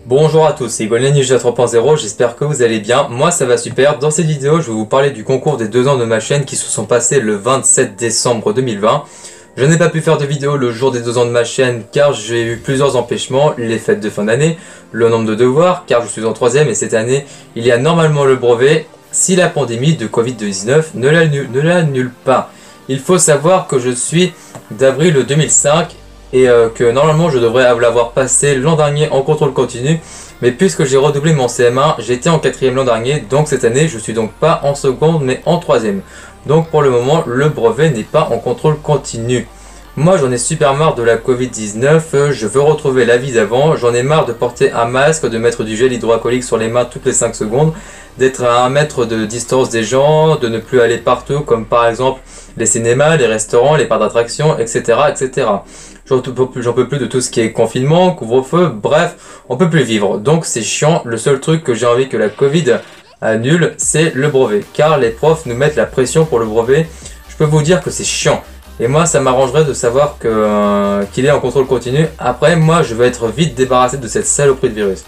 Bonjour à tous, c'est Golden Ninja 3.0, j'espère que vous allez bien, moi ça va super. Dans cette vidéo je vais vous parler du concours des 2 ans de ma chaîne qui se sont passés le 27 décembre 2020. Je n'ai pas pu faire de vidéo le jour des 2 ans de ma chaîne car j'ai eu plusieurs empêchements, les fêtes de fin d'année, le nombre de devoirs car je suis en 3ème et cette année il y a normalement le brevet si la pandémie de Covid-19 ne l'annule pas. Il faut savoir que je suis d'avril 2005 et que normalement je devrais l'avoir passé l'an dernier en contrôle continu, mais puisque j'ai redoublé mon CM1, j'étais en 4ème l'an dernier, donc cette année je suis donc pas en seconde mais en 3ème. Donc pour le moment le brevet n'est pas en contrôle continu. Moi j'en ai super marre de la Covid-19, je veux retrouver la vie d'avant, j'en ai marre de porter un masque, de mettre du gel hydroalcoolique sur les mains toutes les 5 secondes, d'être à 1 mètre de distance des gens, de ne plus aller partout comme par exemple les cinémas, les restaurants, les parcs d'attractions, etc. etc. J'en peux plus de tout ce qui est confinement, couvre-feu, bref, on peut plus vivre. Donc c'est chiant, le seul truc que j'ai envie que la Covid annule, c'est le brevet. Car les profs nous mettent la pression pour le brevet, je peux vous dire que c'est chiant. Et moi ça m'arrangerait de savoir qu'il est en contrôle continu. Après moi je veux être vite débarrassé de cette saloperie de virus.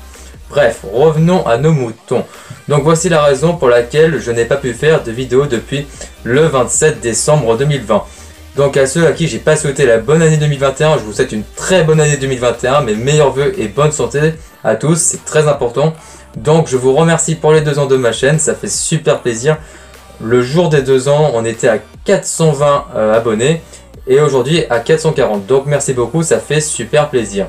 Bref, revenons à nos moutons. Donc voici la raison pour laquelle je n'ai pas pu faire de vidéo depuis le 27 décembre 2020. Donc à ceux à qui j'ai pas souhaité la bonne année 2021, je vous souhaite une très bonne année 2021, mes meilleurs vœux et bonne santé à tous, c'est très important. Donc je vous remercie pour les 2 ans de ma chaîne, ça fait super plaisir. Le jour des 2 ans, on était à 420 abonnés et aujourd'hui à 440. Donc merci beaucoup, ça fait super plaisir.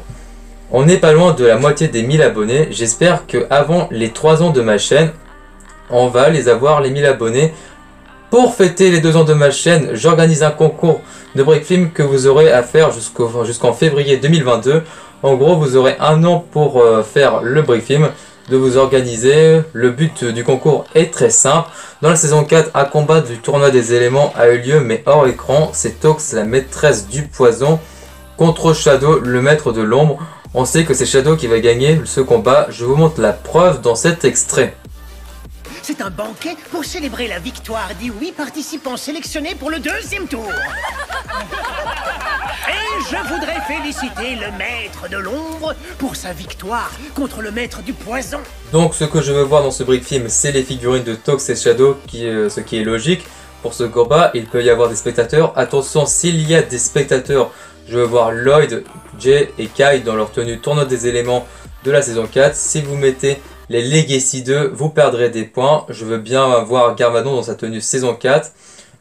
On n'est pas loin de la moitié des 1000 abonnés. J'espère qu'avant les 3 ans de ma chaîne, on va les avoir les 1000 abonnés. Pour fêter les 2 ans de ma chaîne, j'organise un concours de Brickfilm que vous aurez à faire jusqu'en février 2022. En gros, vous aurez 1 an pour faire le Brickfilm, de vous organiser. Le but du concours est très simple. Dans la saison 4, un combat du tournoi des éléments a eu lieu, mais hors écran. C'est Tox, la maîtresse du poison, contre Shadow, le maître de l'ombre. On sait que c'est Shadow qui va gagner ce combat. Je vous montre la preuve dans cet extrait. C'est un banquet pour célébrer la victoire des 8 participants sélectionnés pour le 2e tour. Et je voudrais féliciter le maître de l'ombre pour sa victoire contre le maître du poison. Donc ce que je veux voir dans ce Brickfilm, c'est les figurines de Tox et Shadow, ce qui est logique. Pour ce combat, il peut y avoir des spectateurs. Attention, s'il y a des spectateurs, je veux voir Lloyd, Jay et Kai dans leur tenue tournoi des éléments de la saison 4. Si vous mettez les Legacy 2, vous perdrez des points. Je veux bien voir Garmadon dans sa tenue saison 4.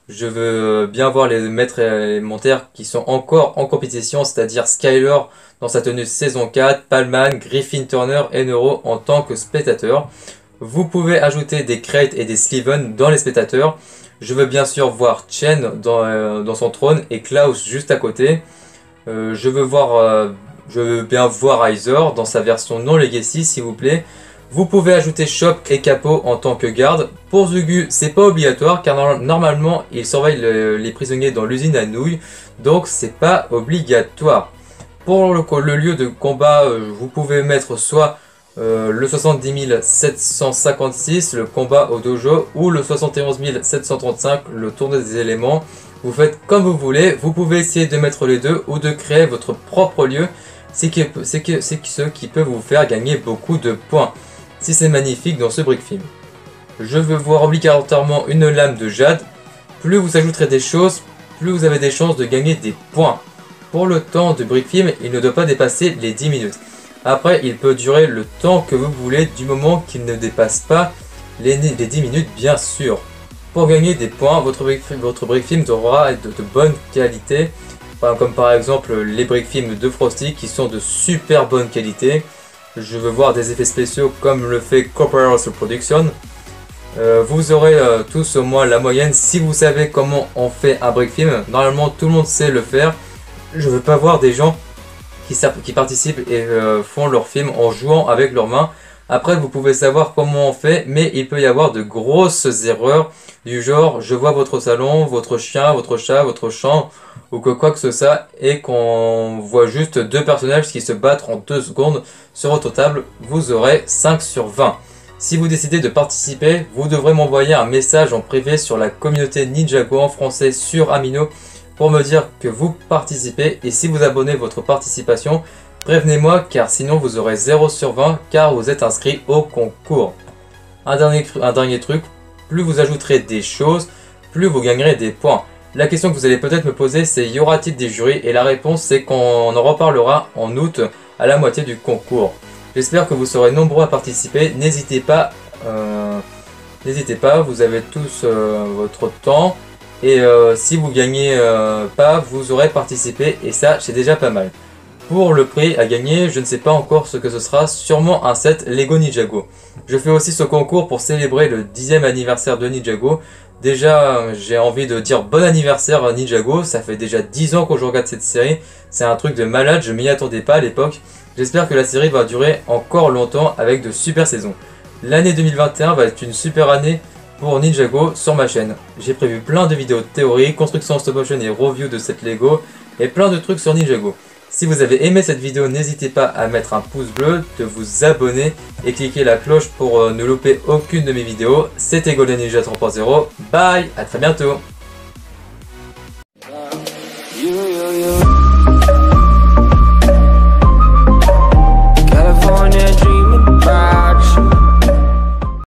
Je veux bien voir les maîtres élémentaires qui sont encore en compétition, c'est-à-dire Skyler dans sa tenue saison 4, Palman, Griffin Turner et Neuro en tant que spectateurs. Vous pouvez ajouter des Crate et des Sliven dans les spectateurs. Je veux bien sûr voir Chen dans son trône et Klaus juste à côté. Je veux bien voir Aizer dans sa version non Legacy s'il vous plaît. Vous pouvez ajouter Shop et Capo en tant que garde. Pour Zugu, c'est pas obligatoire car normalement il surveille les prisonniers dans l'usine à nouilles, donc c'est pas obligatoire. Pour le lieu de combat, vous pouvez mettre soit le 70 756, le combat au dojo, ou le 71 735, le tournoi des éléments. Vous faites comme vous voulez, vous pouvez essayer de mettre les deux ou de créer votre propre lieu, c'est ce qui peut vous faire gagner beaucoup de points. Si c'est magnifique dans ce Brickfilm. Je veux voir obligatoirement une lame de jade. Plus vous ajouterez des choses, plus vous avez des chances de gagner des points. Pour le temps de Brickfilm, il ne doit pas dépasser les 10 minutes. Après, il peut durer le temps que vous voulez du moment qu'il ne dépasse pas les 10 minutes bien sûr. Pour gagner des points, votre Brickfilm devra être de bonne qualité. Comme par exemple les Brickfilms de Frosty qui sont de super bonne qualité. Je veux voir des effets spéciaux comme le fait Corporal Production. Vous aurez tous au moins la moyenne si vous savez comment on fait un Brickfilm. Normalement tout le monde sait le faire. Je veux pas voir des gens qui participent et font leur film en jouant avec leurs mains. Après vous pouvez savoir comment on fait, mais il peut y avoir de grosses erreurs du genre je vois votre salon, votre chien, votre chat, votre champ ou que quoi que ce soit et qu'on voit juste 2 personnages qui se battent en 2 secondes sur votre table, vous aurez 5 sur 20. Si vous décidez de participer, vous devrez m'envoyer un message en privé sur la communauté Ninjago en français sur Amino pour me dire que vous participez, et si vous abonnez votre participation, prévenez-moi car sinon vous aurez 0 sur 20 car vous êtes inscrit au concours. Un dernier truc, plus vous ajouterez des choses, plus vous gagnerez des points. La question que vous allez peut-être me poser, c'est y aura-t-il des jurys? Et la réponse c'est qu'on en reparlera en août à la moitié du concours. J'espère que vous serez nombreux à participer, n'hésitez pas, vous avez tous votre temps. Et si vous gagnez pas, vous aurez participé et ça c'est déjà pas mal. Pour le prix à gagner, je ne sais pas encore ce que ce sera, sûrement un set Lego Ninjago. Je fais aussi ce concours pour célébrer le 10e anniversaire de Ninjago. Déjà, j'ai envie de dire bon anniversaire à Ninjago, ça fait déjà 10 ans que je regarde cette série. C'est un truc de malade, je m'y attendais pas à l'époque. J'espère que la série va durer encore longtemps avec de super saisons. L'année 2021 va être une super année pour Ninjago sur ma chaîne. J'ai prévu plein de vidéos de théorie, construction stop motion et review de cette Lego et plein de trucs sur Ninjago. Si vous avez aimé cette vidéo, n'hésitez pas à mettre un pouce bleu, de vous abonner et cliquer la cloche pour ne louper aucune de mes vidéos. C'était Golden Ninja 3.0, bye, à très bientôt.